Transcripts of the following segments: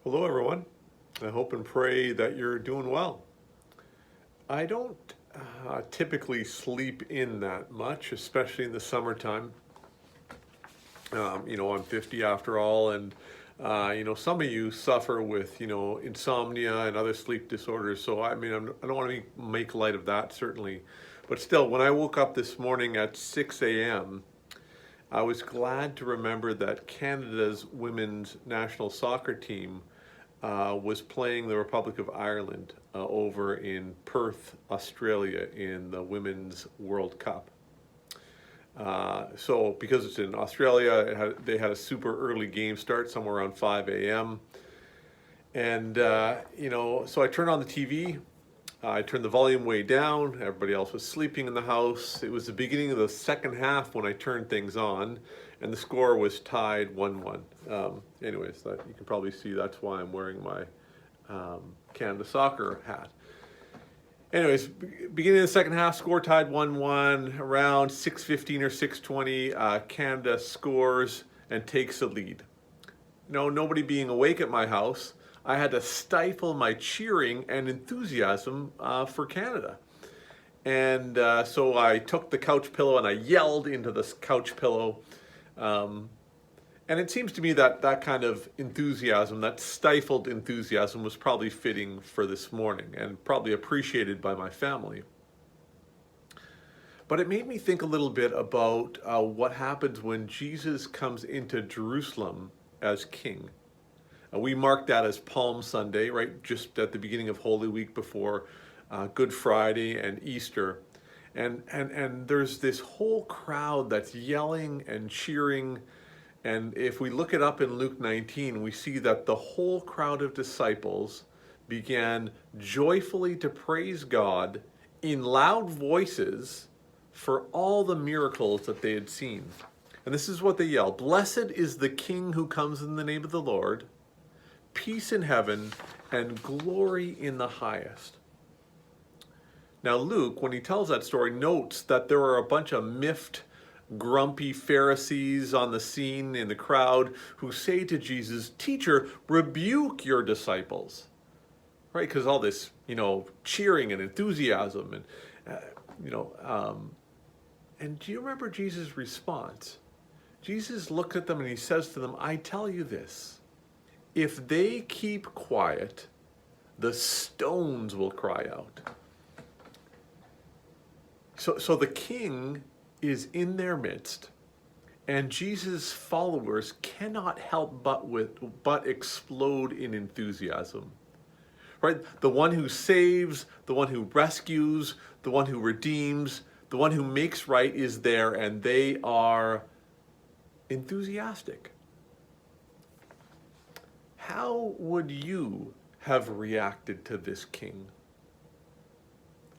Hello, everyone. I hope and pray that you're doing well. I don't typically sleep in that much, especially in the summertime. I'm 50 after all, and some of you suffer with insomnia and other sleep disorders. So I don't want to make light of that certainly, but still, when I woke up this morning at 6 a.m., I was glad to remember that Canada's women's national soccer team was playing the Republic of Ireland over in Perth, Australia, in the Women's World Cup. So, because it's in Australia, they had a super early game start, somewhere around 5 a.m. And, so I turned on the TV. I turned the volume way down. Everybody else was sleeping in the house. It was the beginning of the second half when I turned things on, and the score was tied 1-1. Anyways, you can probably see that's why I'm wearing my Canada soccer hat. Anyways, beginning of the second half, score tied 1-1. Around 6:15 or 6:20, Canada scores and takes the lead. Nobody being awake at my house, I had to stifle my cheering and enthusiasm for Canada. And so I took the couch pillow and I yelled into this couch pillow. And it seems to me that that kind of enthusiasm, that stifled enthusiasm, was probably fitting for this morning and probably appreciated by my family. But it made me think a little bit about what happens when Jesus comes into Jerusalem as king. We mark that as Palm Sunday, right? Just at the beginning of Holy Week before Good Friday and Easter. And there's this whole crowd that's yelling and cheering. And if we look it up in Luke 19, we see that the whole crowd of disciples began joyfully to praise God in loud voices for all the miracles that they had seen. And this is what they yelled: "Blessed is the King who comes in the name of the Lord, peace in heaven and glory in the highest." Now Luke, when he tells that story, notes that there are a bunch of miffed, grumpy Pharisees on the scene in the crowd who say to Jesus, "Teacher, rebuke your disciples." Right? Because all this, cheering and enthusiasm and do you remember Jesus' response? Jesus looked at them and he says to them, "I tell you this, if they keep quiet, the stones will cry out." So the king is in their midst, and Jesus' followers cannot help but explode in enthusiasm. Right? The one who saves, the one who rescues, the one who redeems, the one who makes right is there, and they are enthusiastic. How would you have reacted to this king?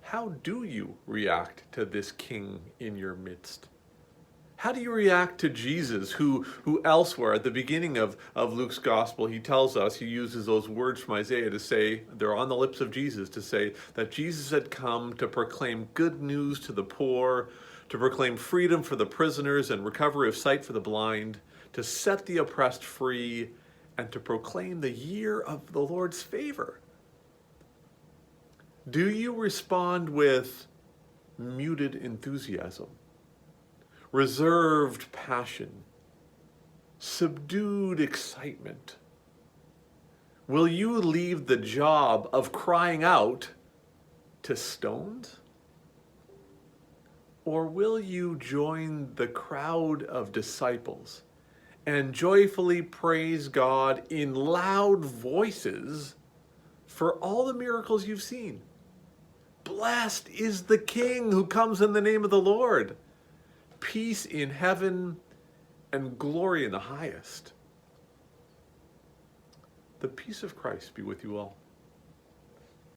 How do you react to this king in your midst? How do you react to Jesus, who elsewhere at the beginning of Luke's gospel, he tells us, he uses those words from Isaiah to say, they're on the lips of Jesus, to say that Jesus had come to proclaim good news to the poor, to proclaim freedom for the prisoners and recovery of sight for the blind, to set the oppressed free, and to proclaim the year of the Lord's favor. Do you respond with muted enthusiasm, reserved passion, subdued excitement? Will you leave the job of crying out to stones? Or will you join the crowd of disciples and joyfully praise God in loud voices for all the miracles you've seen? Blessed is the King who comes in the name of the Lord. Peace in heaven and glory in the highest. The peace of Christ be with you all.